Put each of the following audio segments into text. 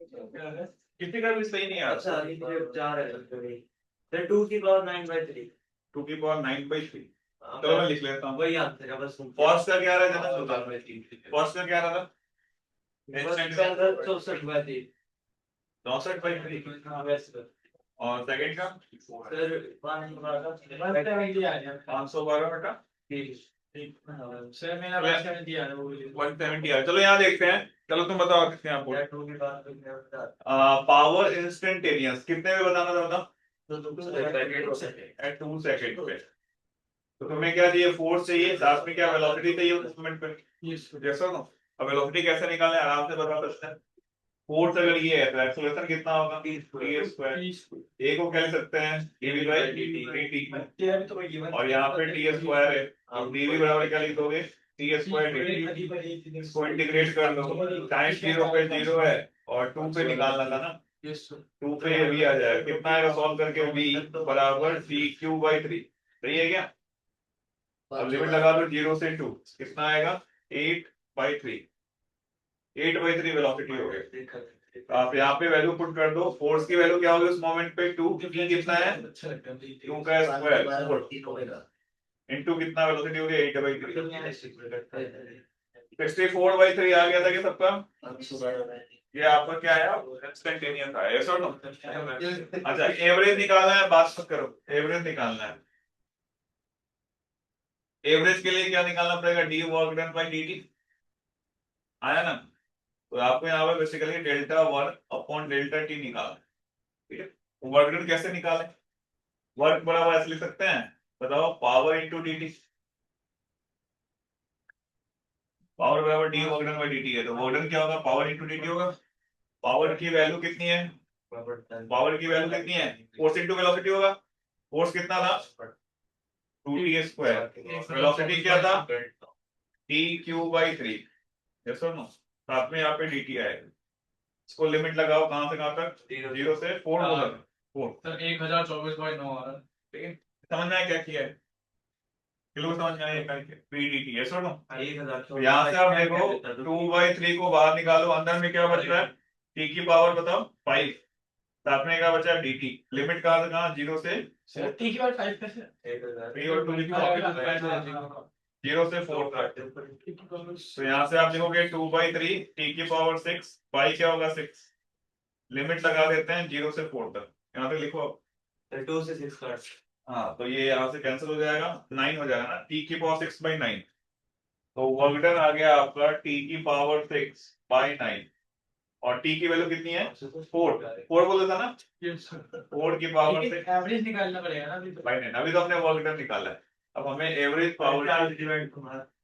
किसी का भी सही नहीं आ अच्छा ये 4 है फिर 2 की पावर 9/3 2 की पावर 9/3। चलो मैं लिख लेता हूँ। वही आंसर है बस। कॉस का क्या रहा है? कॉस का क्या रहा था? 64/3। 64/3। हाँ वैसे और सेकंड का सर 512 बटा सर मेरा 170 आ रहा है वो 170 है। चलो यहाँ देखते हैं। चलो तुम बताओ कितने आप बोल। 2 की बात पावर इंस्टेंटेनियस कितने में बताना था? बताओ तो एट 2 सेकंड पे। तो तुम्हें क्या चाहिए? फोर्स चाहिए, साथ में क्या वेलोसिटी चाहिए उस मोमेंट पे। जैसा ना अब वेलोसिटी कैसे निकालना है आराम से बता सकते हैं। फोर्स अगर ये है तो एक्सेलरेशन कितना होगा? T square. ए को क्या लिख सकते हैं? dv by dt। और यहाँ पे टी स्क्वायर है, अब dv बराबर क्या लिख दोगे? T square dt। इसको इंटीग्रेट कर दो। टाइम 0 पे 0 है और 2 पे निकालना था ना। 2 पे ये v आ जाएगा। कितना आएगा सॉल्व करके? v बराबर टी क्यू बाई 3। सही है क्या? अब लिमिट लगा दो 0 से 2। कितना आएगा? 8/3। 8/3 वेलोसिटी हो गई। आप यहाँ पे वैल्यू पुट कर दो। फोर्स की वैल्यू क्या होगी उस मोमेंट पे? 2 कितना है? 2 का स्क्वायर इनटू कितना वेलोसिटी हो गई? 8/3। 64/3 आ गया था कि सबका? ये आपका क्या आया? इंस्टेंटेनियस आया। यस और नो? अच्छा एवरेज निकालना है, बात मत करो। एवरेज निकालना है। एवरेज के लिए क्या निकालना पड़ेगा? D work done by D T. आया ना? तो आपको यहाँ पे basically delta work upon delta T निकालना है। ठीक है? वर्क डन कैसे निकालें? वर्क बराबर ऐसे लिख सकते हैं। बताओ power into D T. Power बराबर D work done by D T है तो वर्क डन क्या होगा? पावर इंटू डी टी होगा। पावर की वैल्यू कितनी है? पावर की वैल्यू कितनी है? फोर्स इंटू वेलोसिटी होगा। फोर्स कितना था? 2t square. वेलोसिटी क्या था? T cube by 3। यस और नो? साथ में यहाँ पे डी टी आएगा। इसको लिमिट लगाओ कहां से कहां तक? 0 से 4 बोला। 4 सर 1024/9 आ रहा है। ठीक है? समझ में आया क्या किया है? किलो समझ में आया पीडीटी है सुनो। तो यहाँ से आप देखो 2/3 को बाहर निकालो। अंदर में क्या बच रहा है? टी की पावर बताओ 5। साथ में क्या बचा? D T. लिमिट कहां से कहां? 0 से टी की बात 5 कैसे? 3 और 2 की पावर 0 से 4 तक। तो यहाँ से आप देखोगे 2/3 टी की पावर 6 पाई क्या होगा? 6। लिमिट लगा देते हैं 0 से 4 तक। यहाँ पे लिखो 2 से 6 काट। हाँ तो ये यहाँ से कैंसिल हो जाएगा। 9 हो जाएगा ना। टी की पावर 6/9। तो वर्क डन आ गया आपका टी की पावर 6/9। और टी की वैल्यू कितनी है? 4 बोला था ना। 4 की पावर 6 एवरेज निकालना पड़ेगा ना अभी तो। बाई 9। अभी तो हमने वर्क डन निकाला है। अब हमें एवरेज पावर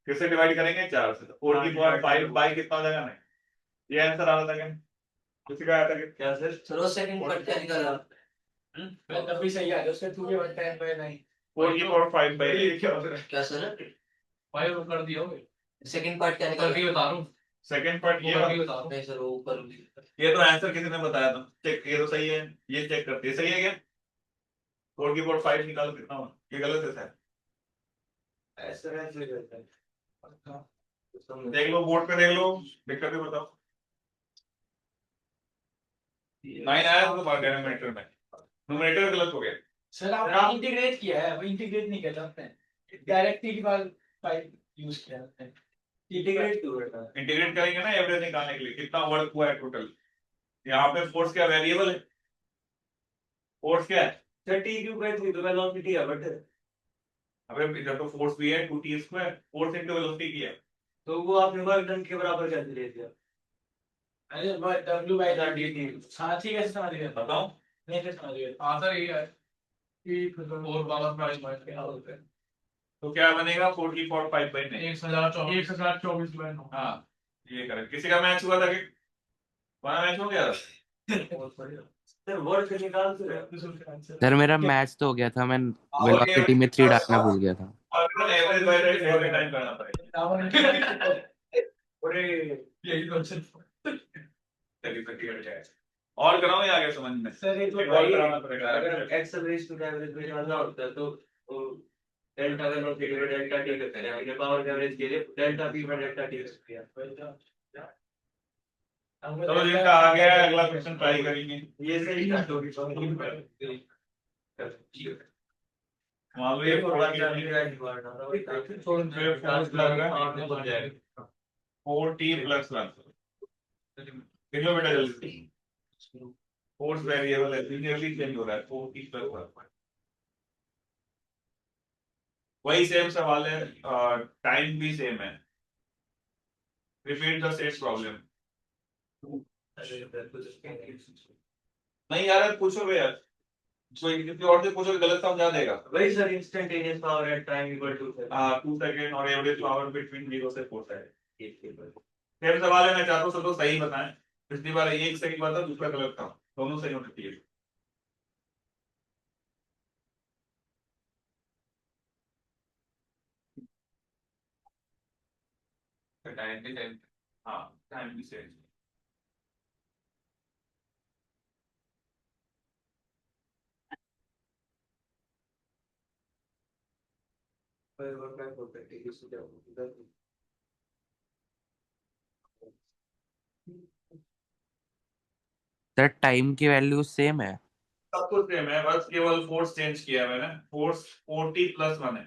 किससे डिवाइड करेंगे? 4 से। 4 की पावर 5 बाई कितना हो जाएगा? 9। ये आंसर आ रहा था क्या? किसी का आया था क्या? सर वो सेकंड कट क्या निकाला? मैं तब भी सही आ गया उसके 2 के 1/10/9 4 की पावर 5/8 क्या होता है? क्या सर? 5 कर दिया होगे। सेकंड पार्ट क्या कर निकाला? भी बता रहा हूँ। सेकंड पार्ट ये कर भी बता रहा हूँ। नहीं सर वो ऊपर। ये तो आंसर किसी ने बताया था। चेक ये तो सही है। ये चेक करते सही है क्या? 4 की पावर 5 निकालो कितना हुआ? ये गलत है सर। ऐसा कैसे करता है? देख लो बोर्ड पे देख लो। दिक्कत है बताओ। 9 आया तो डिनोमिनेटर में। न्यूमरेटर गलत हो गया। सर आपने इंटीग्रेट किया है, वो इंटीग्रेट नहीं किया आपने। डायरेक्ट टी की बात 5 यूज किया आपने। इंटीग्रेट क्यों करता है? इंटीग्रेट करेंगे ना एवरेज निकालने के लिए कितना वर्क हुआ है टोटल। यहाँ पे फोर्स क्या वेरिएबल है? फोर्स क्या है? सर टी क्यों कहते हैं? तो वेलोसिटी है बट अबे इधर तो फोर्स भी है 2t square. Force into velocity की है। तो वो आपने वर्क डन के बराबर कैसे ले दिया? अरे W/dt। हाँ ठीक है समझ गया। बताओ। नहीं फिर समझ गया। आंसर ये है कि 4 पावर 5 क्या होता है? तो क्या बनेगा? 4 की पावर 5/9। 1024/9। हाँ ये करेक्ट। किसी का मैच हुआ था कि तुम्हारा मैच हो गया? सर वर्क निकाल से सर मेरा मैच तो हो गया था, मैं पावर के वेलोसिटी में 3 डालना भूल गया था। Average by rate every time करना पड़ेगा। अरे यही तो चलिए फिर क्लियर जाए। और कराओ ये आगे समझ में। सर एक और कराना पड़ेगा। अगर x रेज टू एवरेज में निकालना होता है तो डेल्टा वेलोसिटी में डेल्टा टी करते हैं। हमने पावर एवरेज के लिए डेल्टा p में डेल्टा टी किया। चलो जिनका आ गया है अगला क्वेश्चन ट्राई करेंगे। ये सही था तो मान लो ये थोड़ा सा 4t प्लस 1 किलो बेटा जल्दी फोर्स वेरिएबल है लिनियरली चेंज हो रहा है 4t प्लस 1 वही सेम सवाल है टाइम भी सेम है रिपीट द सेट प्रॉब्लम नहीं यार पूछो भैया कोई किसी और से पूछो गलत समझा देगा वही sir instantaneous power at time equal to 2 second और एवरेज पावर बिटवीन 0 से 4 सेकंड सेम सवाल है मैं चाहता हूँ सब लोग सही बताएं पिछली बार एक सही बता दूसरा गलत था दोनों सही होने चाहिए टाइम भी सेम हाँ टाइम भी सेम सर टाइम की वैल्यू सेम है। सब कुछ सेम है बस केवल फोर्स चेंज किया है मैंने फोर्स 4t प्लस 1 है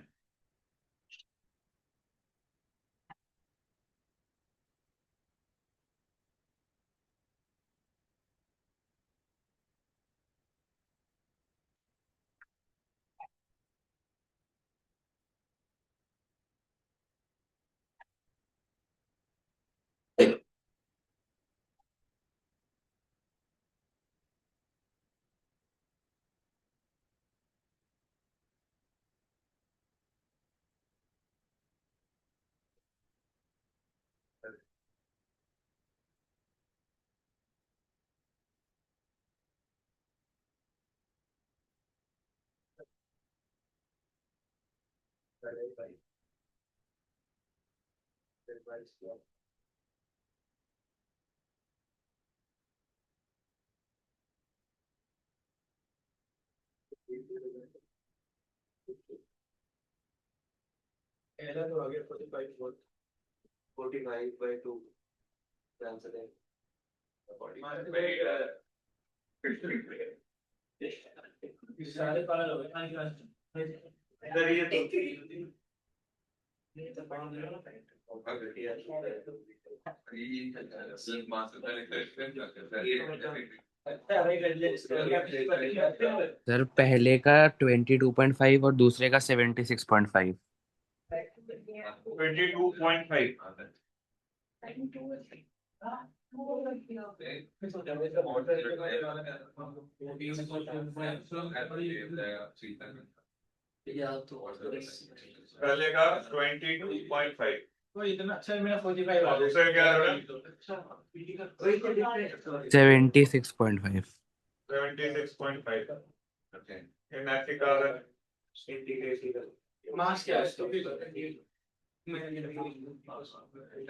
पहला तो आ गया 45 वोल्ट 45 by 2 आंसर है सारे पागल हो गए इधर ये सर पहले का 22.5 और दूसरे का 76.5। 22.5 पहले का 22.5 तो इतना अच्छा है मेरा 45 आ और दूसरे क्या है 76.5। 76.5 ये मैथ का मास क्या है तो भी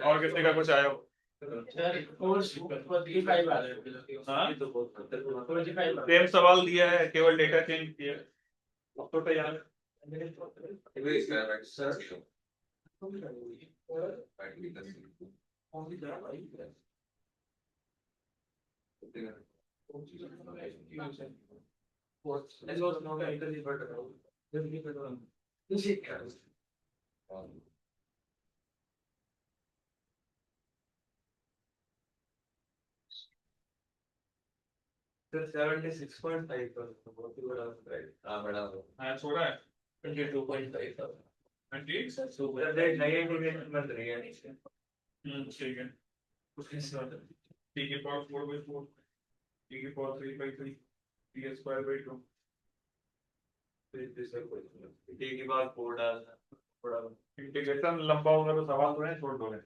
और किसी का कुछ आया हो सर 45 आ रहा है हाँ 45 सेम सवाल दिया है केवल डेटा चेंज किया अब तो तैयार सर 76.5 पर बहुत ही बड़ा हाँ बड़ा हाँ छोड़ा है 22.5 था ठीक सर नई इंटीग्रेशन बन रही है ठीक है ठीक है पावर 4/4 ठीक है पावर 3/3 ठीक है स्क्वायर बाय 2 टी की बात 4 डालना थोड़ा इंटीग्रेशन लंबा होगा तो सवाल थोड़े छोड़ दोगे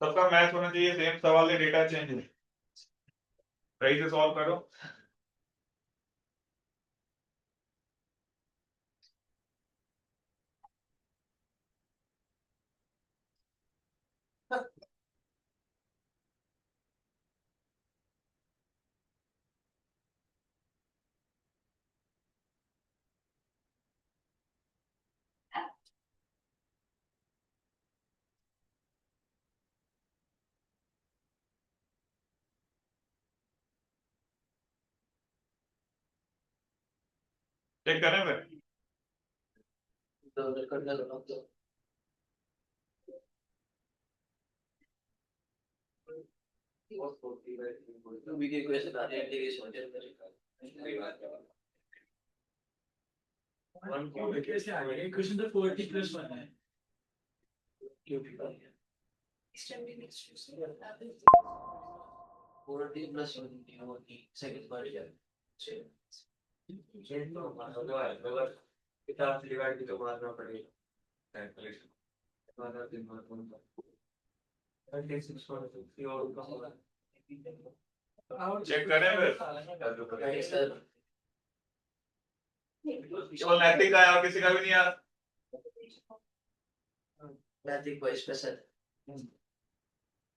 सबका मैच होना चाहिए सेम सवाल है डेटा चेंज है सही से सॉल्व करो चेक करें फिर तो कर दो तो भी के क्वेश्चन आते हैं इंटीग्रेशन कैसे आ गया क्वेश्चन तो 40 प्लस 1 है सेकंड बार किताब से डिवाइड भी तो मारना पड़ेगा कैलकुलेशन मारना दिन मारना 36 और चेक करें फिर सर केवल नैतिक का है और किसी का भी नहीं यार मैथिक को स्पेशल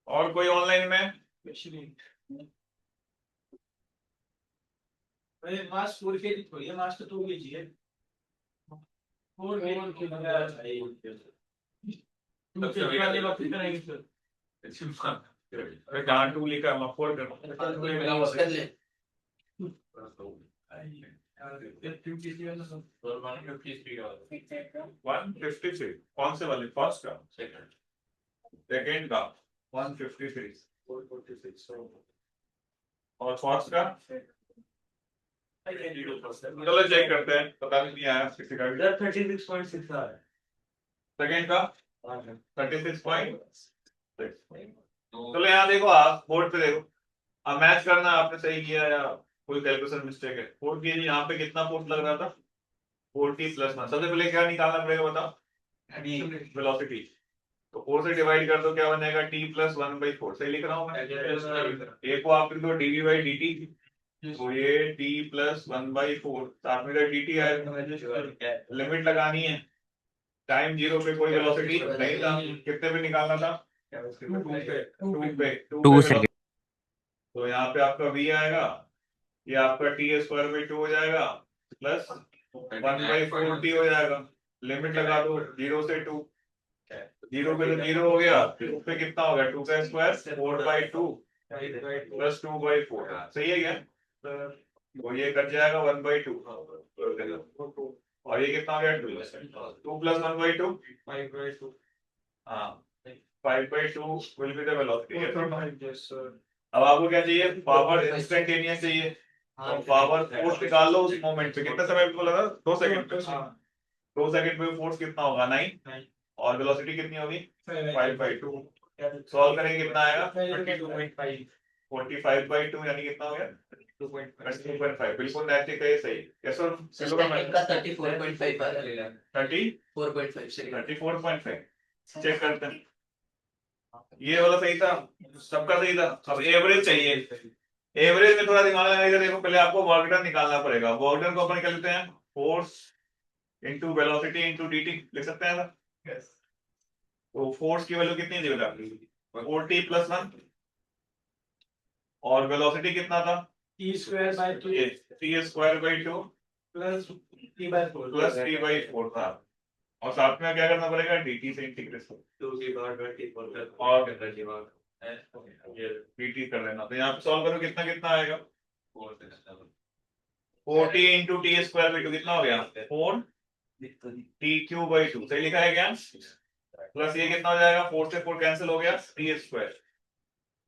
और कोई ऑनलाइन में अरे मास 4 के थोड़ी है मास तो 2 के जी है 4 के वाले वापस कराएंगे सर अरे कहाँ टू लिखा मैं फोर कर कर ले 153 कौन से वाले फर्स्ट का सेकंड का 153 और फर्स्ट का चलो चेक करते हैं पता नहीं आया किसी का भी 36.6 आ रहा है सेकंड का 36.6 चलो यहाँ देखो आप बोर्ड पे देखो अब मैच करना आपने सही किया या कोई कैलकुलेशन मिस्टेक है 4 kg यहाँ पे कितना फोर्स लग रहा था 40 प्लस 1 सबसे पहले क्या निकालना पड़ेगा बताओ वेलोसिटी तो 4 से डिवाइड कर दो क्या बनेगा t प्लस 1/4 सही लिख रहा हूँ मैं एक को आप लिख दो dv बाई dt तो ये t प्लस 1/4 साथ में dt है लिमिट लगानी है टाइम 0 पे कोई वेलोसिटी नहीं था कितने पे निकालना था 2 पे 2 सेकंड तो यहाँ पे आपका v आएगा ये आपका t स्क्वायर बाई 2 हो जाएगा प्लस 1/4 t हो जाएगा लिमिट लगा दो 0 से 2 0 पे तो 0 हो गया 2 पे कितना हो गया 2 का स्क्वायर 4/2 प्लस 2/4 सही है क्या तो ये कट जाएगा 1/2 और ये कितना हो गया 2 प्लस 1/2 हाँ 5/2 विल बी द वेलोसिटी अब आपको क्या चाहिए पावर इंस्टेंटेनियस चाहिए तो पावर फोर्स निकाल लो उस मोमेंट पे कितना समय को लगा 2 सेकंड पे 2 सेकंड पे फोर्स कितना होगा 9 और वेलोसिटी कितनी होगी 5/2 सॉल्व करेंगे कितना आएगा 45/2 यानी कितना हो गया 2.5 बिल्कुल नैतिक है सही यस सर सेकंड का 34.5 आ रहा है 30 4.5 सेकंड 34.5 चेक करते हैं ये वाला सही था सबका सही था अब एवरेज चाहिए एवरेज में थोड़ा दिमाग लगाइए देखो पहले आपको वर्क डन निकालना पड़ेगा वर्क डन को अपन क्या लेते हैं force into velocity into dt लिख सकते हैं सर तो फोर्स की वैल्यू कितनी दी आपकी 40 प्लस 1 और वेलोसिटी कितना था t square by 2 t square by 2 plus t by 4 plus t/4 था और साथ में क्या करना पड़ेगा dt से इंटीग्रेशन 2 की बार 24 और करना चाहिए बार ये dt कर लेना तो यहाँ पे सॉल्व करो कितना कितना आएगा 40 इंटू टी स्क्वायर बाई 2 कितना हो गया 4 t क्यूब बाई 2 सही लिखा है क्या प्लस ये कितना हो जाएगा 4 से 4 कैंसिल हो गया t स्क्वायर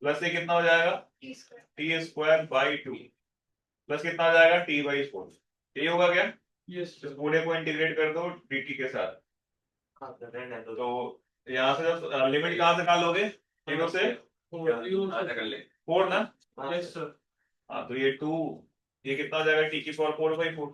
प्लस ये कितना हो जाएगा t स्क्वायर बाई 2 प्लस कितना हो जाएगा t बाई 4 ये होगा क्या यस इस पूरे को इंटीग्रेट कर दो dt के साथ तो यहाँ से जब लिमिट कहाँ से निकालोगे 0 से 4 ना यस सर हाँ तो ये 2 ये कितना हो जाएगा t की पावर 4/4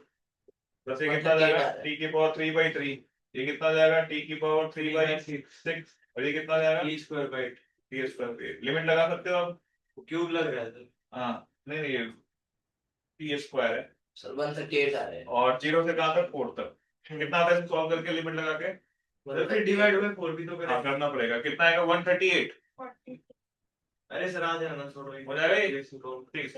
प्लस ये कितना हो जाएगा t की पावर 3/3 ये कितना हो जाएगा t की पावर 3/6 और ये कितना हो जाएगा t square bye t square पे लिमिट लगा सकते हो आप क्यूब लग रहा है हाँ नहीं नहीं ये t स्क्वायर है सर 138 आ रहा है और 0 से कहाँ तक 4 तक कितना आता है सॉल्व करके लिमिट लगा के फिर डिवाइड बाय 4 भी तो हाँ करना पड़ेगा कितना आएगा 138 अरे सर आ जाना छोड़ो हो जाएगा ये? ठीक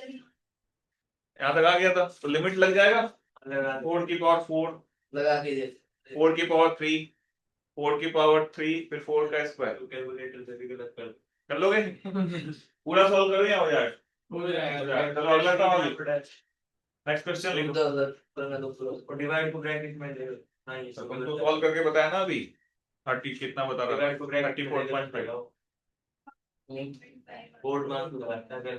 यहाँ तक आ गया था तो लिमिट लग जाएगा लगा 4 की पावर 4 लगा के दे 4 की पावर 3 4 की पावर 3 फिर 4 का स्क्वायर कैलकुलेटर से भी गलत कर लोगे पूरा सॉल्व करो या हो जाएगा हो जाएगा चलो अगला सवाल नेक्स्ट क्वेश्चन लिखो। और डिवाइड को ब्रैकेट में ले लो। नहीं तो तुमको सॉल्व करके बताया ना अभी 30 कितना बता रहा डिवाइड को था ब्रैकेट 34.5 बोर्ड मार्क लगाता है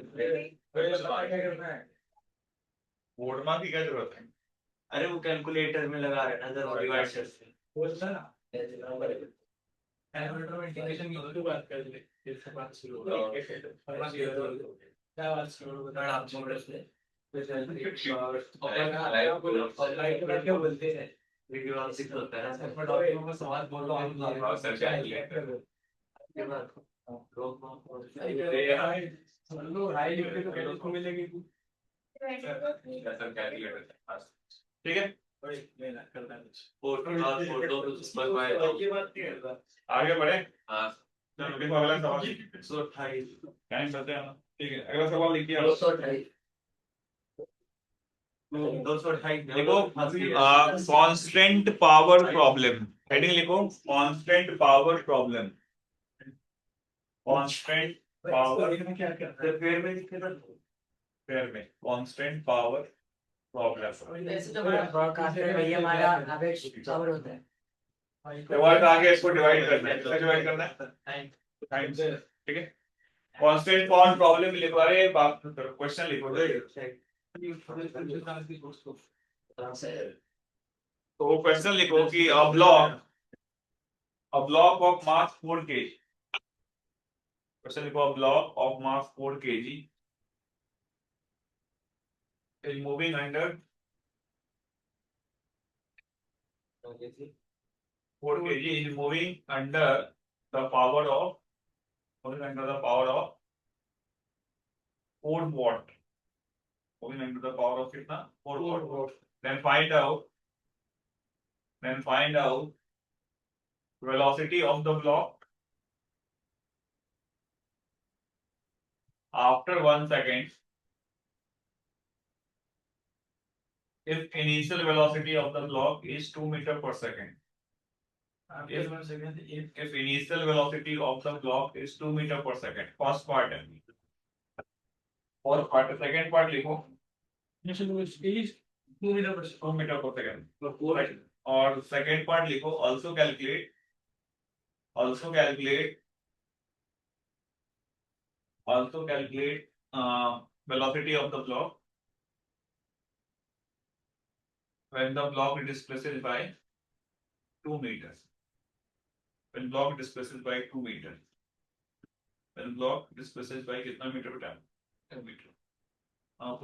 बोर्ड मार्क की क्या जरूरत है? अरे वो कैलकुलेटर में लगा रहे ना जब डिवाइड करते हैं। बोलता ना कैलकुलेटर में इंटीग्रेशन की होती बात कर ले फिर से बात शुरू हो क्या बात शुरू हो बता आप छोड़ से क्या बोलते हैं वीडियो आप सीख सकते हैं ना मैं डॉक्टरों का सवाल बोल रहा हूँ सर के बाद लोग हाई लिखते तो कैसे इसको मिलेगी ठीक है आगे बढ़े। हाँ चलो लिखो अगला सवाल। 128 टाइम चलते हैं ना। ठीक है अगला सवाल लिखिए आप। 228 देखो कांस्टेंट पावर प्रॉब्लम, हेडिंग लिखो constant power problem. Constant power क्या करता है फिर में लिखे ना पेयर में कांस्टेंट पावर प्रॉब्लम। वैसे तो बड़ा ब्रॉडकास्टर भैया हमारा एवरेज पावर होता है डिवाइड आगे इसको डिवाइड करना है, किससे डिवाइड करना है टाइम से। ठीक है कांस्टेंट पावर प्रॉब्लम लिखो। अरे बाप क्वेश्चन लिखो। तो क्वेश्चन लिखो कि a block of mass 4 kg। Question लिखो a block of mass 4 kg is moving under 4 kg is moving under the power of 4 watt, moving under the power of कितना 4 watt। then find out velocity of the block after 1 second if initial velocity of the block is 2 meter per second। if initial velocity of the block is 2 meter per second, first part है। और part second part लिखो 2 meter per second। और second part लिखो also calculate velocity of the block when the block displaces by 2 meters। when block displaces by 2 meters, when block displaces by कितना metre बेटा 2 metre. हाँ तो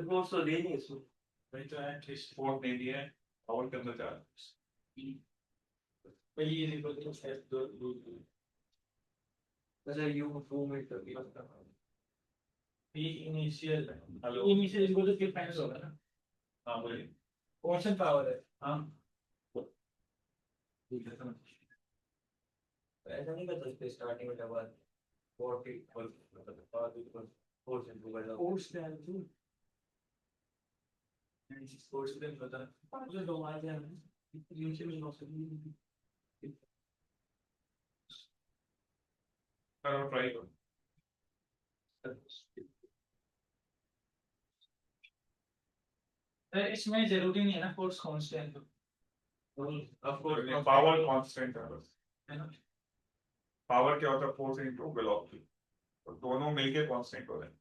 force तो देनी है इसमें वही तो है फोर्स दे दिया है पावर के अंदर चार्ज। वही ये लिखो तो शायद दो अच्छा यू 2 मीटर की इनिशियल हेलो इनको तो फिर फाइनल होगा ना हाँ बोलिए। कांस्टेंट पावर है हाँ ऐसा नहीं कर सकते स्टार्टिंग में दबा 40 फोर्स इनटू कर फोर्स क्या है तू फोर्स पे पता मुझे दो आ जाए इनिशियल वेलोसिटी करो ट्राई करो। इसमें जरूरी नहीं है ना force constant of course power constant है बस। है ना पावर क्या होता है फोर्स इनटू वेलोसिटी, तो दोनों मिलके कांस्टेंट हो रहे हैं।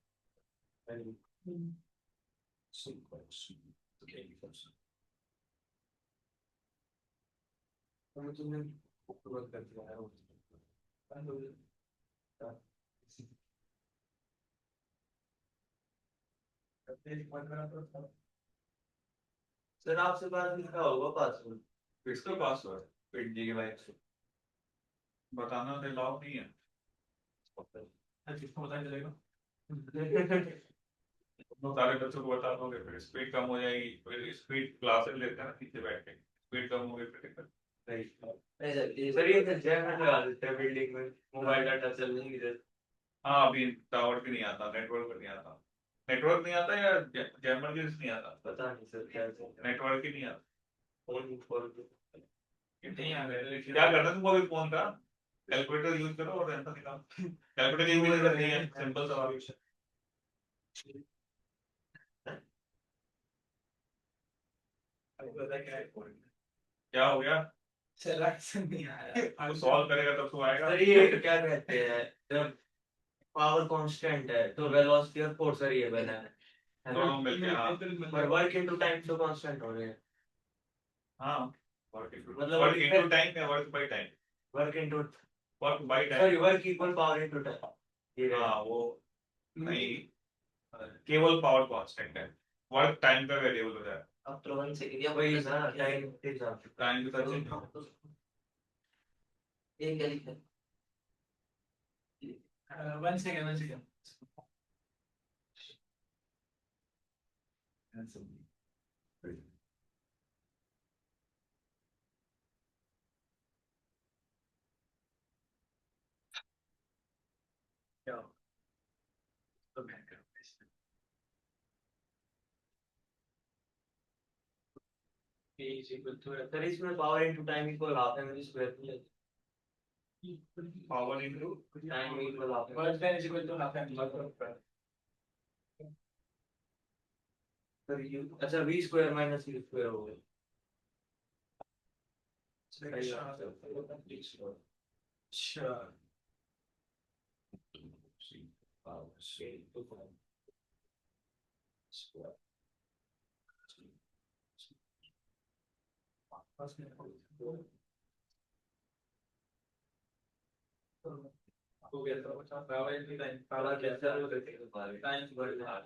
तुमने उपयोग कर दिया है सर आपसे बात लिखा होगा पासवर्ड किसका पासवर्ड पिंडी के बाइक से बताना तो अलाउ नहीं है। किसको पता चलेगा तुम सारे बच्चों को बता दोगे फिर स्पीड कम हो जाएगी, फिर स्पीड क्लासेस लेते हैं ना पीछे बैठ के, स्पीड कम हो गई फिर दिक्कत। सर ये जैमर लगा देते हैं बिल्डिंग में मोबाइल डाटा चलने की जरूरत। हाँ अभी टावर भी नहीं आता, नेटवर्क भी नहीं आता, नेटवर्क नहीं आता या जैमर भी नहीं आता, पता नहीं सर क्या नेटवर्क ही नहीं आता। फोन नहीं आ गए क्या करना तुमको अभी फोन का कैलकुलेटर यूज करो और आंसर निकालो। कैलकुलेटर यूज नहीं है, सिंपल सवाल है। क्या हो गया? Selection नहीं आया। तू सॉल्व करेगा तब तो आएगा। सर ये क्या कहते हैं जब पावर कांस्टेंट है तो वेलोसिटी और फोर्स वेरिएबल है दोनों मिलके हाँ पर वर्क इनटू टाइम तो कांस्टेंट हो रहे हैं हाँ मतलब वर्क इनटू टाइम या work by time? Work into work by time. Sorry work equal power into time ये हाँ वो नहीं, केवल पावर कांस्टेंट है, वर्क टाइम का वेरिएबल हो जाए। अब तो 1 सेकंड या वही ना टाइम के हिसाब से टाइम के साथ ये क्या लिखा है 1 second 1 second। क्या तो मैं is equal to सर इसमें power into time equal half M square power into time equal half work done is equal to half mv sir U अच्छा v square minus u square हो गया अच्छा हो गया तो अच्छा पावर इनटू टाइम पावर कैसा टाइम बढ़ रहा है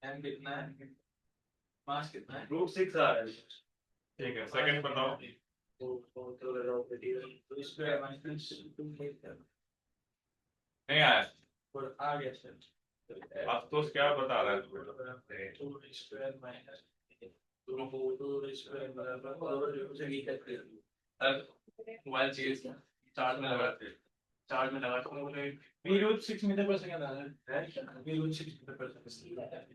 m कितना है मास कितना है √6 आ रहा है ठीक है। सेकंड बताओ। तो लगाओ तो स्क्वायर माइनस 2 नहीं आया और आ गया सर अब तो क्या बता रहा है तू? 2 स्क्वायर माइनस 2 स्क्वायर बराबर और से भी करते हैं मोबाइल चीज चार्ज में लगाते हैं, चार्ज में लगा तो v√6 मीटर पर सेकंड आ रहा है v√6 मीटर पर सेकंड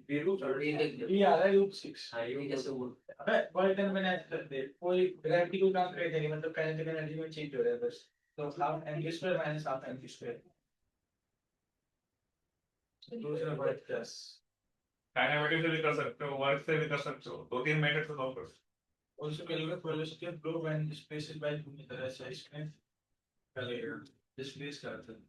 √6 ये आ रहा है √6 हां ये कैसे बोल अबे वर्क डन मैंने ऐसे कर दे कोई ग्रेविटी को काम करे नहीं मतलब काइनेटिक एनर्जी में चेंज हो रहा है बस तो half M square minus half M square दूसरा वर्क प्लस काइनेमेटिक से भी कर सकते हो, वर्क से भी कर सकते हो, 2-3 मेथड से सॉल्व कर सकते also calculate velocity of flow when space is by 2 meter ऐसा इसमें calculate displace करते हैं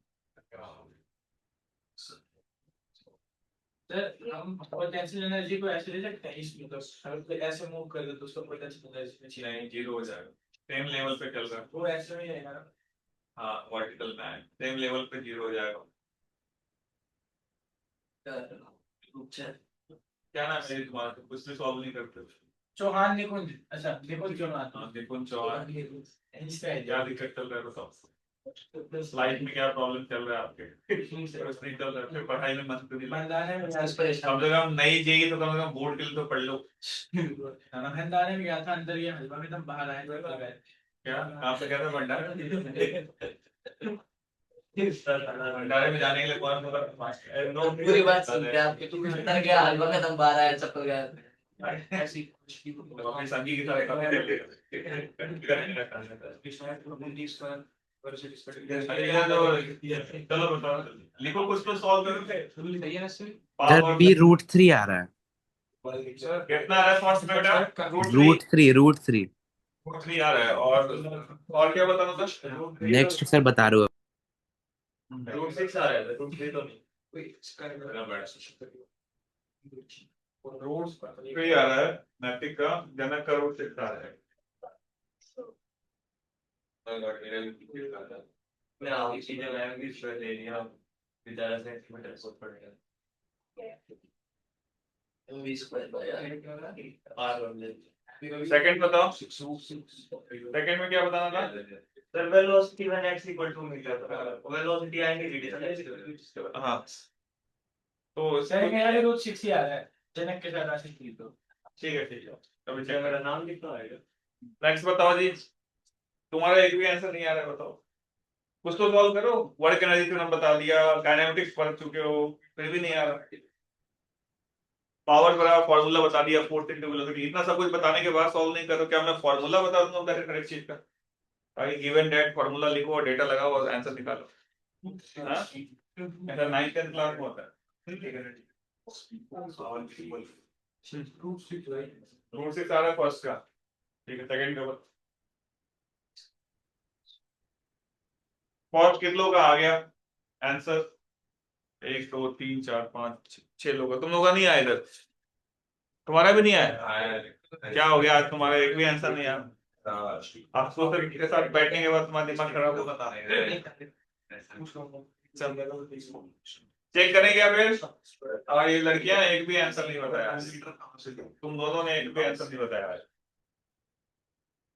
सर हम पोटेंशियल एनर्जी को ऐसे ले सकते हैं इसमें तो अगर ऐसे मूव कर दे तो उसका पोटेंशियल एनर्जी में हो। चेंज नहीं, जीरो हो जाएगा, सेम लेवल पे चल रहा है। वो ऐसे में रहेगा ना हाँ वर्टिकल में सेम लेवल पे जीरो हो जाएगा। क्या नाम है तुम्हारा? कुछ भी सॉल्व नहीं करते। चौहान निकुंज अच्छा निकुंज चौहान हाँ देखो चौहान, इंस्टा है क्या दिक्कत चल रहा है बताओ। लाइफ में क्या प्रॉब्लम चल रहा है आपके? कुछ नहीं चल रहा है, फिर पढ़ाई में मन तो नहीं लगता। बंदाने में कम से कम नहीं चाहिए तो कम से कम बोर्ड के लिए तो पढ़ लो। बंदाने में गया था अंदर ये हलवा में तब बाहर आए तो लगा क्या आपसे क्या था भंडारे? भंडारे में जाने के लिए कौन सा पूरी बात सुन के आपके तुम अंदर गया हलवा खत्म बाहर आया चप्पल गया ऐसी अपनी संगी के साथ काम कर ले। चलो बताओ, लिखो कुछ तो सॉल्व करो। सर b√3 आ रहा है, कितना आ रहा है फर्स्ट में बेटा? √3 √3 3 आ रहा है और क्या बताना था? नेक्स्ट सर बता रहे हो। √6 आ रहा है √3 तो नहीं कोई आ रहा है मैट्रिक का जनक का √6 आ रहा है। मैं आगे चीजें मैं भी स्क्वायर ले लिया बेचारा सेंटीमीटर बहुत पड़ेगा v square by r second बताओ, सेकंड में क्या बताना था? Sir velocity when x equal to metre velocity आएंगे रेडियस हाँ तो सर मेरा भी रोज 6 ही आ रहा है जनक के साथ राशि की तो ठीक है अभी क्या मेरा नाम कितना आएगा नेक्स्ट बताओ जी, तुम्हारा एक भी आंसर नहीं आ रहा है, बताओ कुछ तो सॉल्व करो। वर्क एनर्जी तुमने बता दिया, काइनेमेटिक्स पढ़ चुके हो, फिर भी नहीं आ रहा। पावर बड़ा फॉर्मूला बता दिया, फोर्स इनटू वेलोसिटी, इतना सब कुछ बताने के बाद सॉल्व नहीं करो, क्या मैं फॉर्मूला बता दूंगा डायरेक्ट हर एक चीज का? ताकि गिवन दैट फॉर्मूला लिखो और डेटा लगाओ और आंसर निकालो। हाँ ऐसा 9th 10th क्लास में होता है। रूट सिक्स आ रहा है फर्स्ट का, ठीक है। सेकंड का फर्स्ट कितने लोग का आ गया आंसर? 1 2 3 4 5 6 लोग का। तुम लोग का नहीं आया इधर, तुम्हारा भी नहीं आया? क्या हो गया आज तुम्हारा एक भी आंसर नहीं आया? आप सोच रहे के साथ बैठने के बाद तुम्हारा दिमाग खराब होगा। चेक करें क्या फिर? और ये लड़कियां एक भी आंसर नहीं बताया, तुम दोनों ने एक भी आंसर नहीं बताया।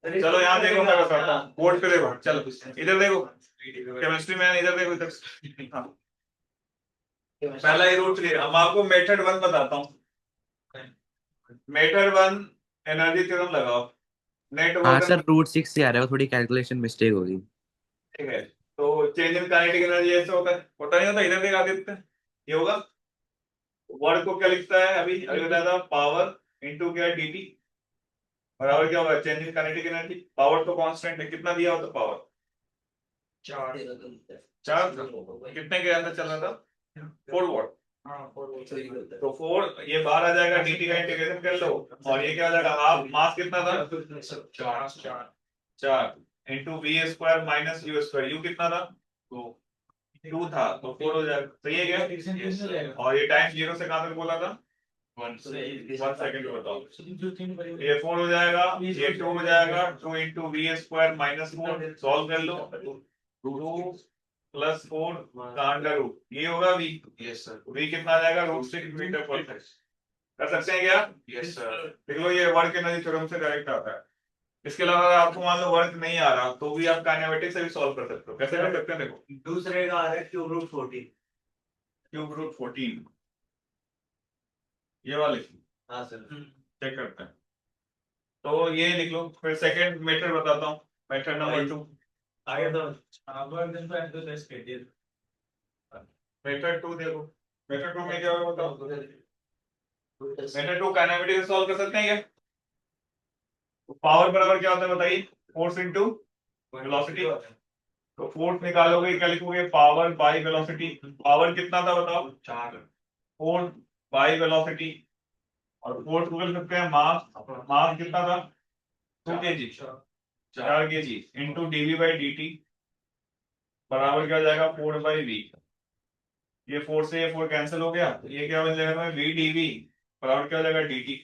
चलो यहाँ देखो, मैं बताता हूँ, बोर्ड पे देखो, चलो इधर देखो, केमिस्ट्री मैन इधर देखो, इधर। हाँ, पहला ही रूट क्लियर। हम आपको मेथड 1 बताता हूँ। मेथड 1 एनर्जी थ्योरम लगाओ। नेट हाँ वर्क, सर, रूट 6 से आ रहा है, वो थोड़ी कैलकुलेशन मिस्टेक होगी। ठीक है। तो चेंज इन काइनेटिक एनर्जी ऐसे होता नहीं होता, इधर दिखा देते हैं। ये होगा, वर्ड को क्या लिखता है अभी अभी बताया था, पावर इनटू क्या डीटी, बराबर क्या होगा change in kinetic energy. Power तो कांस्टेंट है, कितना दिया होता पावर? 4 कितने के अंदर चल रहा था? 4 वॉट। तो 4 ये बाहर आ जाएगा, डीटी का इंटीग्रेशन कर लो, और ये क्या हो जाएगा हाफ। मास कितना था? 4 into v square minus u square. U कितना था? 2 था, तो 4 हो जाएगा। सही है क्या? और ये टाइम 0 से कहां तक बोला था? 1 सेकंड में बताओ। ये 4 हो जाएगा, ये 2 हो जाएगा। 2 into v square minus 4, solve कर लो। 2 प्लस 4 का अंडर रूट, ये होगा वी। Yes sir. वी कितना आ जाएगा? रूट 6 मीटर पर सेकंड। कर सकते हैं क्या? Yes sir. देख लो, ये वर्क एनर्जी थ्योरम से डायरेक्ट आता है। इसके अलावा अगर आपको मान लो वर्क नहीं आ रहा, तो भी आप काइनेमेटिक्स से भी सॉल्व कर सकते हो। कैसे कर सकते हैं? देखो, दूसरे का आ रहा है क्यूब रूट 14। क्यूब रूट 14, ये वाले हाँ सर। चेक करते हैं। तो ये लिख लो। फिर सेकंड मेथड बताता हूँ, मेथड नंबर 2। आगे तो मेथड 2 देखो, मेथड 2 में क्या होगा बताओ। मेथड 2 काइनेमेटिक्स से सॉल्व कर सकते हैं क्या? पावर बराबर क्या होता है बताइए? Force into velocity. तो फोर्स निकालोगे क्या लिखोगे? Power by velocity. पावर कितना था बताओ? 4। फोर्स बाय वेलोसिटी, और फोर्स को कर सकते हैं मास। मास कितना था? 2 kg, 4 kg into dv by d बराबर क्या हो जाएगा? 4/v। ये 4 से ये 4 कैंसिल हो गया, ये क्या बन जाएगा? वी डीवी बराबर क्या हो जाएगा? dt।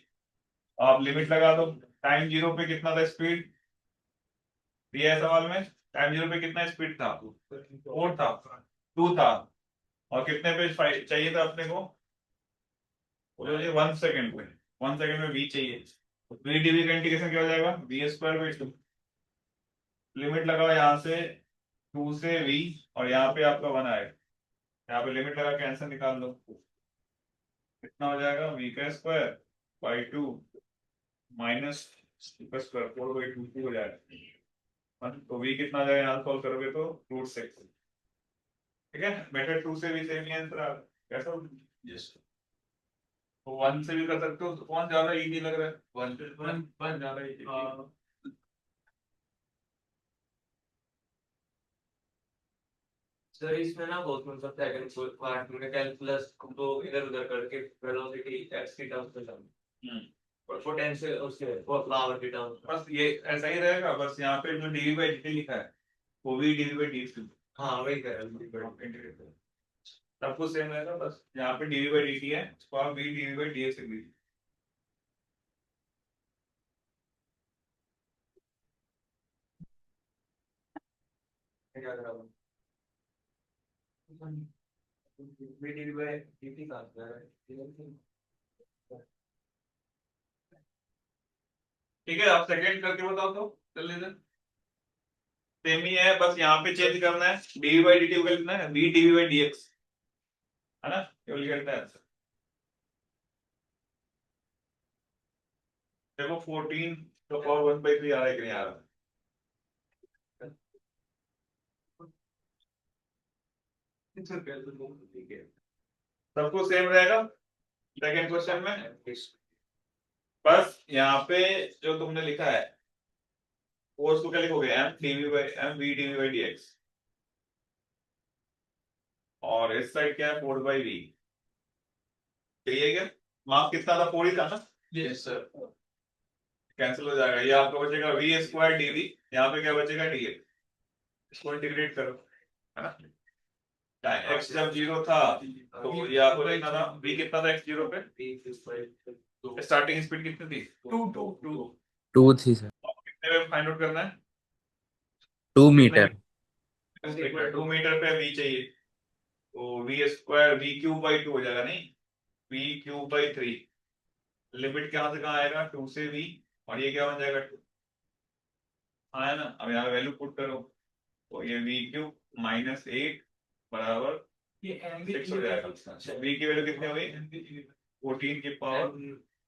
आप लिमिट लगा दो। टाइम 0 पे कितना था स्पीड दिया है सवाल में? टाइम 0 पे कितना स्पीड था? 4 था, 2 था, और कितने पे चाहिए था अपने को? बोलो जी 1 सेकंड पे। 1 सेकंड में v चाहिए। वी डीवी का इंटीग्रेशन क्या हो जाएगा? We square by 2। लिमिट लगाओ यहाँ से 2 से v, और यहाँ पे आपका 1 आएगा। यहाँ पे लिमिट लगा के आंसर निकाल लो। कितना हो जाएगा? v का स्क्वायर बाई 2 माइनस का स्क्वायर 4/2 हो जाएगा। तो v कितना आ जाएगा यहाँ सॉल्व करोगे तो? रूट 6। ठीक है, मेथड 2 से भी सेम ही आंसर आ कैसा? यस। तो 1 से भी कर सकते हो। तो कौन ज्यादा इजी लग रहा है? 1 ज्यादा इजी। सर इसमें ना बहुत मतलब सेकंड पार्ट में कैलकुलस को इधर उधर करके वेलोसिटी एक्स की टर्म्स में समझ और पोटेंशियल उसके और पावर की टर्म्स। बस ये ऐसा ही रहेगा। बस यहाँ पे जो डीवी बाई डी लिखा है वो भी डीवी बाई डी हाँ वही कर रहा हूँ। सब कुछ सेम रहेगा। बस यहाँ पे डीवी बाई डी है, उसको आप v dv by d x लिख लीजिए। क्या कर रहा हूँ? वीडियो में टीपी का आता है। ठीक है, आप सेकंड करके बताओ तो चल लेते। सेम ही है, बस यहाँ पे चेंज करना है। डीवी बाई डी टी को लिखना है v dv by d x, है ना? केवल लिख देते हैं आंसर। देखो 14 तो पावर 1/3 आ रहा है कि नहीं आ रहा? ठीक है, सबको सेम रहेगा सेकंड क्वेश्चन में। बस यहाँ पे जो तुमने लिखा है फोर्स को क्या लिखोगे? M v dv by d x, और इस साइड क्या है? 4/v। सही है क्या? मास कितना था? 4 ही था ना? यस सर कैंसिल हो जाएगा, ये आपका बचेगा वी स्क्वायर डी वी, यहाँ पे क्या बचेगा डी ए, इसको इंटीग्रेट करो, है ना। एक्स जब 0 था तो ये आपको देखना था v कितना था x 0 पे, स्टार्टिंग स्पीड कितनी थी 2 2 थी सर। कितने में फाइंड आउट करना है 2 मीटर। 2 मीटर पे v चाहिए, तो v square v cube by 2 हो जाएगा, नहीं v क्यूब बाई 3, लिमिट कहाँ से कहाँ आएगा 2 से v, और ये क्या बन जाएगा 2 आया ना। अब यहाँ वैल्यू पुट करो, तो ये v क्यूब माइनस 8 बराबर ये 6 हो जाएगा। v की वैल्यू कितनी हुई 14 की पावर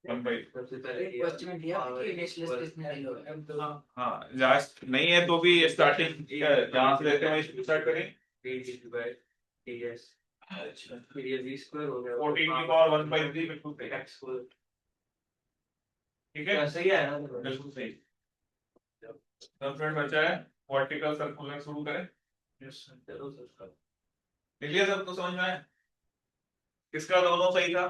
1/, सबसे पहले क्वेश्चन में दिया कि इनिशियल स्पेस में नहीं होगा। हाँ लास्ट नहीं है तो भी स्टार्टिंग जहाँ से लेते हैं स्टार्ट करें, ds फिर ये v स्क्वायर हो गया 14 की पावर 1/3 बिल्कुल सही, x स्क्वायर ठीक है सही है ना बिल्कुल सही। तो फ्रेंड बचा है वर्टिकल सर्कुलर, शुरू करें। चलो सर लिखिए सब तो समझ में आया, किसका दोनों सही था,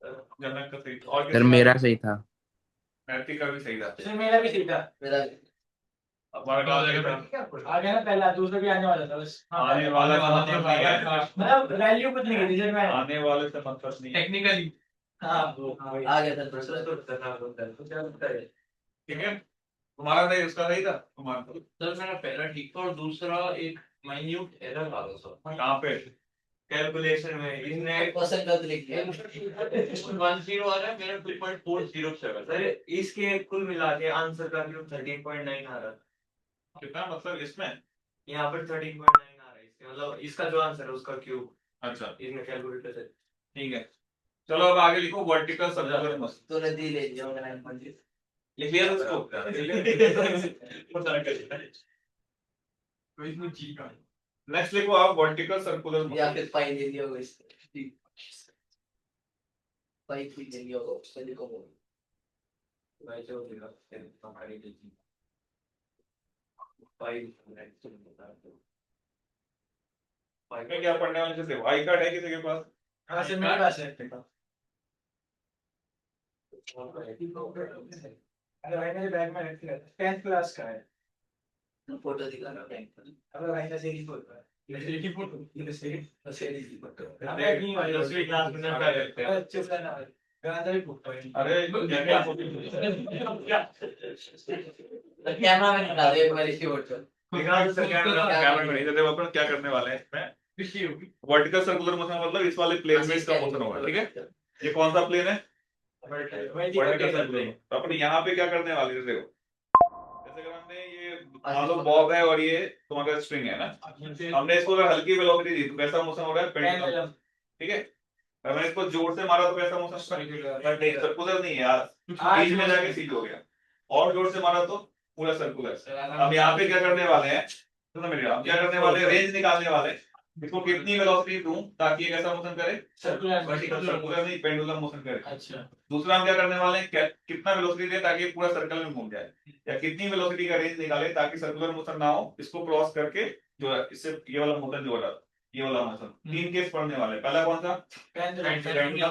जनक का सही था, और सर किसका मेरा सही था। नैतिक का भी सही था, सर मेरा भी ठीक था मेरा हमारा काम सही था। आ गया ना पहला, दूसरा भी आने वाला था बस। आने वाला का मतलब नहीं है, मतलब वैल्यू कुछ नहीं थी मैं आने वाले से मतलब नहीं है, टेक्निकली हाँ आ गया था दूसरा। ठीक है। तुम्हारा नहीं उसका सही था, तुम्हारा तो सर मेरा पहला ठीक था और दूसरा एक माइन्यूट एरर आ गया सर कहाँ पे कैलकुलेशन में, इसने क्वेश्चन गलत लिख दिया। 10 आ रहा है, मेरा 2.407 सर, इसके कुल मिला के आंसर का 13.9 आ रहा है, कितना मतलब इसमें, यहाँ पर 13.9 आ रहा है इसके, मतलब इसका जो आंसर है उसका क्यूब अच्छा इसमें कैलकुलेटर से। ठीक है। चलो अब आगे लिखो वर्टिकल सर्कुलर मसल, तूने दी ले लिया मैंने 9.0। लिख लिया उसको नेक्स्ट लिखो आप वर्टिकल सर्कुलर या मसल, फिर पाई ले लिया होगा इससे। पाई भी ले लिया होगा उससे लिखो वो। वैसे हो गया हमारी देखी 5 में क्या पढ़ने वाले से आई कार्ड है किसी के पास, हाँ सर मेरे पास है। अरे भाई मेरे बैग में रखी है, 10th क्लास का है। फोटो दिखा रहा बैंक पर। अबे भाई ना सेरी फोटो है, ये की फोटो, ये सेरी सेरी की फोटो। अबे नहीं भाई 10वीं क्लास में ना करते हैं। चुप रहना भाई, गांजा भी फोटो है। अरे क्या क्या कैमरा में निकाल दे एक बार इसकी फोटो। दिखा दो सर कैमरा में, इधर देखो अपन क्या करने वाले हैं इसमें, वर्टिकल सर्कुलर मोशन मतलब इस वाले प्लेन में इसका मोशन होगा, ठीक है। ये कौन सा प्लेन है वर्टिकल सर्कुलर, तो अपन यहाँ पे क्या करने वाले हैं देखो, जैसे अगर हमने ये मान लो बॉब है और ये तुम्हारा स्ट्रिंग है ना, हमने इसको अगर हल्की वेलोसिटी दी तो कैसा मोशन हो रहा है पेंडुलम, ठीक है। अगर मैंने इसको जोर से मारा तो कैसा मोशन, सर्कुलर नहीं है यार, बीच में जाके सीध हो गया, और जोर से मारा तो पूरा सर्कुलर। अब यहाँ पे क्या करने वाले हैं, सुनो मेरी बात, क्या करने वाले हैं, रेंज निकालने वाले हैं, इसको कितनी वेलोसिटी दूं ताकि ये कैसा मोशन करे, सर्कुलर नहीं पेंडुलम मोशन करे। अच्छा दूसरा हम क्या करने वाले हैं, कितना वेलोसिटी दे ताकि ये पूरा सर्कल में घूम जाए, या कितनी वेलोसिटी का रेंज निकाले ताकि सर्कुलर मोशन ना हो, इसको क्रॉस करके जो है इससे ये वाला मोशन जो हो रहा है, ये वाला मोशन। तीन केस पढ़ने वाले, पहला कौन सा पेंडुलम,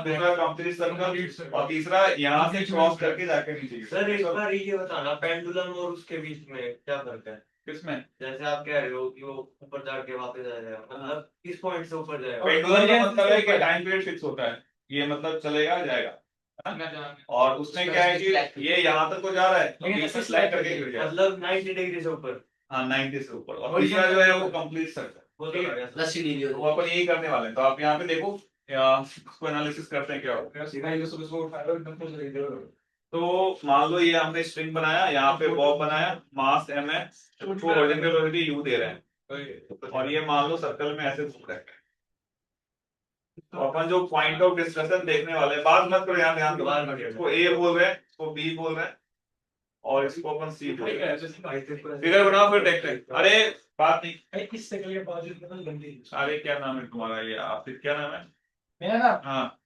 दूसरा कंप्लीट सर्कल, और तीसरा यहाँ से क्रॉस करके जाके नीचे सर एक बार ये बताना, पेंडुलम और उसके बीच में क्या फर्क है, किसमें, जैसे आप कह रहे हो कि वो ऊपर जाके वापस आ जाएगा, मतलब किस पॉइंट से ऊपर जाएगा। पेंडुलम का मतलब है कि टाइम पीरियड फिक्स होता है, ये मतलब चलेगा जाएगा, और उसमें क्या है कि ये यहाँ तक तो जा रहा है लेकिन बीच में स्लाइड करके गिर जाए, मतलब 90 डिग्री से ऊपर, हाँ 90 से ऊपर, और तीसरा जो है वो कंप्लीट सर्कल, वो तो आ गया। लस्सी ली लियो। वो अपन यही करने वाले हैं। तो आप यहाँ पे देखो इसको एनालिसिस करते हैं क्या होगा। सीधा ही उसको उठा लो एकदम से ले दो। तो मान लो ये हमने स्ट्रिंग बनाया, यहाँ पे बॉब बनाया, मास m है, उसको हॉरिजॉन्टल वेलोसिटी u दे रहे हैं, और ये मान लो सर्कल में ऐसे घूम रहा है। तो अपन जो पॉइंट ऑफ डिस्कशन देखने वाले हैं, बात मत करो, यहाँ ध्यान दो, इसको a बोल रहे हैं, इसको b बोल रहे हैं, और इसको अपन c बोल रहे हैं। फिगर बनाओ फिर देखते हैं। अरे बात नहीं, इस सेकंड के बावजूद मतलब गंदी। अरे क्या नाम है तुम्हारा, ये आसिफ क्या नाम है, मेरा नाम हाँ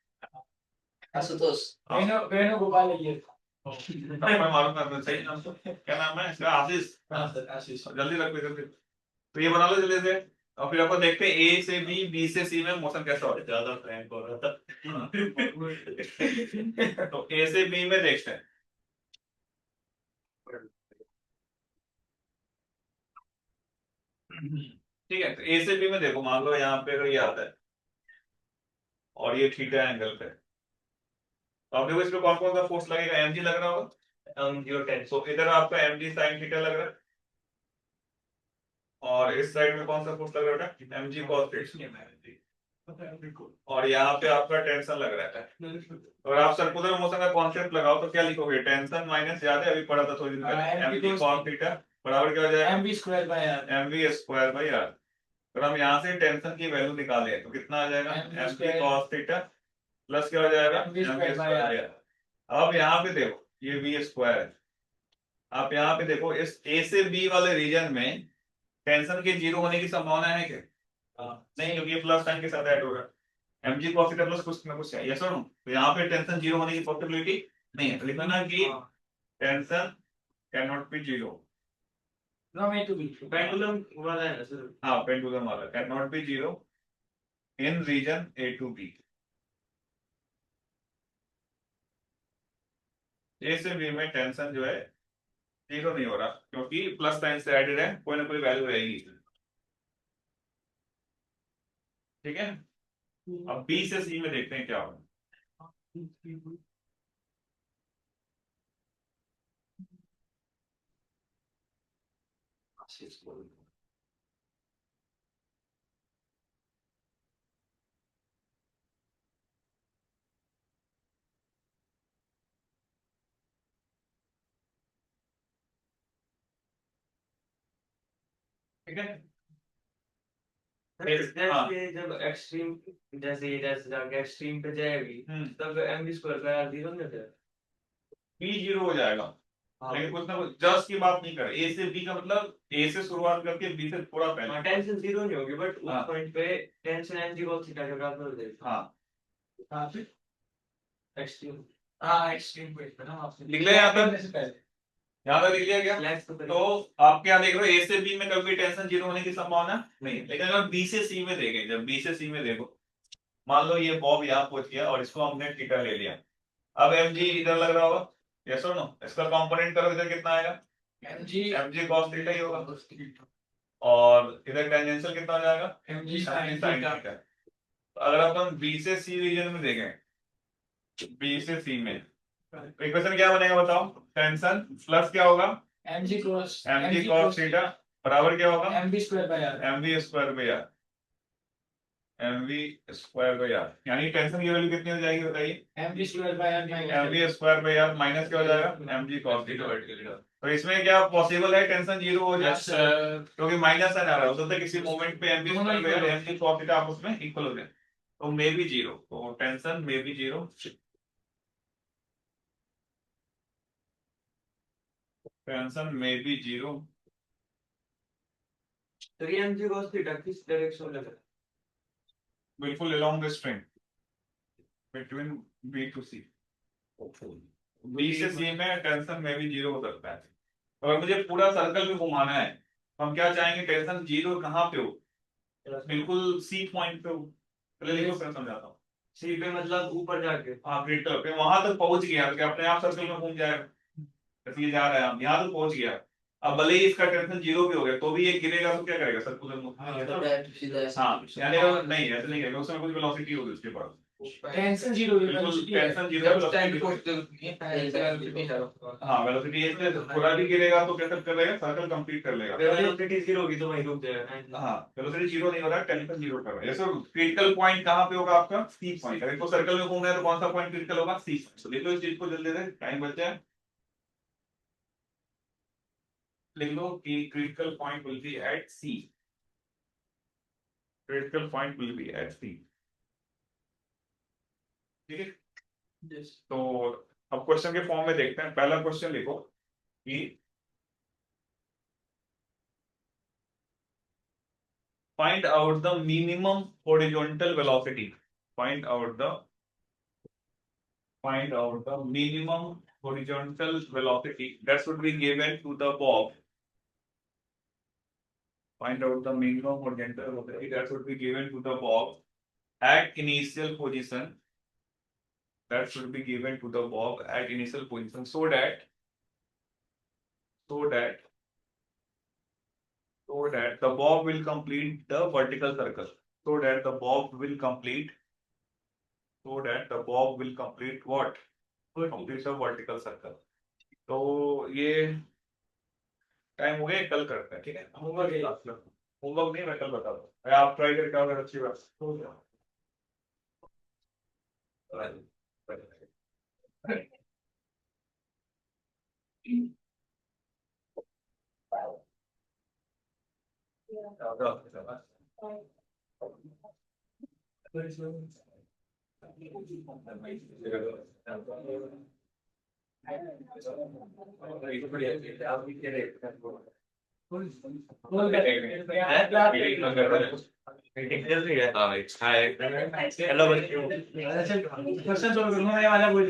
आशुतोष। वेणु गोपाल है ये। मैं मालूम करना सही नाम तो क्या नाम है इसका, आशीष, हाँ सर आशीष। जल्दी रखो इधर फिर। तो ये बना लो जल्दी से, और फिर अपन देखते हैं ए से बी, बी से सी में मोशन कैसा हो रहा है। ज्यादा फ्रैंक हो रहा था। तो ए से बी में देखते हैं। ठीक है, तो ए से बी में देखो, मान लो यहाँ पे अगर ये आता है और ये थीटा एंगल पे, तो आप देखो इसमें कौन कौन सा फोर्स लगेगा, एम जी लग रहा होगा, जीरो टेन तो इधर आपका एम जी साइन थीटा लग रहा है, और इस साइड में कौन सा फोर्स लग रहा है, एम जी कॉस थीटा, और यहाँ पे आपका टेंशन लग रहा है। और आप सर्कुलर मोशन का कॉन्सेप्ट लगाओ तो क्या लिखोगे, टेंशन माइनस, याद है अभी पढ़ा था थोड़ी देर पहले, एम जी कॉस थीटा बराबर क्या हो जाएगा, m v square by r. M v square by r. अगर हम यहाँ से टेंशन की वैल्यू निकाले तो कितना आ जाएगा, MV m v cos theta plus क्या हो जाएगा, MV m v square by square by r. अब यहाँ पे देखो ये वी स्क्वायर है, आप यहाँ पे देखो इस ए से बी वाले रीजन में टेंशन के जीरो होने की संभावना है क्या, नहीं, क्योंकि ये प्लस साइन के साथ ऐड होगा, m g cos theta plus कुछ ना कुछ है, यस और नो, तो यहाँ पे टेंशन जीरो होने की पॉसिबिलिटी नहीं है, तो लिखना ना कि tension can not be zero, from A to B. Pendulum वाला है ना सर। हाँ पेंडुलम वाला can not be zero in region A to B, A से बी में टेंशन जो है जीरो नहीं हो रहा, क्योंकि प्लस साइन से एडेड है, कोई ना कोई वैल्यू रहेगी, ठीक है। अब बी से सी में देखते हैं क्या होगा, ठीक है। हाँ। जैसे जब एक्सट्रीम, जैसे जाके एक्सट्रीम पे जाएगी तब m v square by r zero नहीं हो जाएगा। बी जीरो हो जाएगा, लेकिन कुछ ना कुछ जस्ट की बात नहीं कर, ए से बी का मतलब ए से शुरुआत करके बी से थोड़ा पहले, टेंशन जीरो नहीं होगी, बट हाँ। उस पॉइंट पे tension m g cos theta के बराबर हो जाएगी। हाँ कहाँ पे? एक्सट्रीम हाँ एक्सट्रीम पे ना आपसे लिख ले यहाँ तक, से पहले। यहाँ तक लिख लिया गया। फ्लैक्स तो तो आप क्या देख रहे हो, ए से बी में कभी टेंशन जीरो होने की संभावना नहीं है, लेकिन अगर बी से सी में देखें, जब बी से सी में देखो, मान लो ये बॉब यहाँ पहुंच गया और इसको हमने थीटा ले लिया, अब एम जी इधर लग रहा होगा, यस और नो, इसका कंपोनेंट करो, इधर कितना आएगा, एम जी cos थीटा ही होगा, और इधर टेंजेंशियल कितना हो जाएगा, m g sin sine theta. Theta. तो अगर अपन बी से सी रीजन में देखें, बी से सी में इक्वेशन क्या बनेगा बताओ, टेंशन प्लस क्या होगा, m g cross m g cos theta बराबर क्या होगा, m v square by r. M v square by r, m v square by r, यानी टेंशन की वैल्यू कितनी हो जाएगी बताइए, m v square by r m v square by r minus क्या हो जाएगा, एम जी cos थीटा। तो इसमें क्या पॉसिबल है टेंशन जीरो हो जाए, क्योंकि माइनस साइन आ रहा है, हो सकता है किसी मोमेंट पे m v square by r m g cos theta आपस में इक्वल हो जाए, तो मे बी जीरो, तो tension may be zero, tension may be zero, तो ये एम जी कॉस थीटा किस डायरेक्शन में लग रहा है? बिल्कुल along the string between B to C, B से C में टेंशन में भी जीरो हो सकता है, अगर मुझे पूरा सर्कल में घुमाना है तो हम क्या चाहेंगे, टेंशन जीरो कहाँ पे हो, बिल्कुल C पॉइंट पे हो, पहले लिखो फिर समझाता हूँ। सी पे मतलब ऊपर जाके, हाँ क्रिटिकल पे वहां तक पहुंच गया तो क्या अपने आप सर्कल में घूम जाएगा, इसलिए जा रहा है, हम यहाँ तक पहुंच गया, अब भले ही इसका टेंशन जीरो भी हो गया तो भी ये गिरेगा तो क्या करेगा, सर्कुलर में, तो डायरेक्ट सीधा ऐसे हाँ यानी अगर नहीं ऐसे नहीं करेगा, उसमें कुछ वेलोसिटी होगी उसके पास, टेंशन जीरो बिल्कुल टेंशन जीरो, हाँ वेलोसिटी है, इसलिए थोड़ा भी गिरेगा तो कैसे कर लेगा, सर्कल कंप्लीट कर लेगा, वेलोसिटी जीरो होगी तो वहीं रुक जाएगा। हाँ वेलोसिटी जीरो नहीं हो रहा है, टेंशन जीरो कर रहा है, जैसे क्रिटिकल पॉइंट कहाँ पे होगा आपका, सी पॉइंट, अगर इसको सर्कल में घूमना है तो कौन सा पॉइंट क्रिटिकल होगा, सी, तो लिख लो इस चीज को जल्दी से, टाइम बचा है, लिख लो कि critical point will be at C, critical point will be at C, ठीक है। तो अब क्वेश्चन के फॉर्म में देखते हैं, पहला क्वेश्चन लिखो कि find out the minimum horizontal velocity, find out the minimum horizontal velocity that should be given to the bob, find out the minimum horizontal velocity that should be given to the bob at initial position that should be given to the bob at initial position so that the bob will complete the vertical circle. So that the bob will complete what? Complete the vertical circle. तो ये time हो गया, कल करते हैं, ठीक है? Homework नहीं, मैं कल बता दूँ, आप ट्राई करके आओ, अगर अच्छी बात हो गया। हेलो बच्चों, क्वेश्चन सॉल्व करूंगा, मैं वाला बोल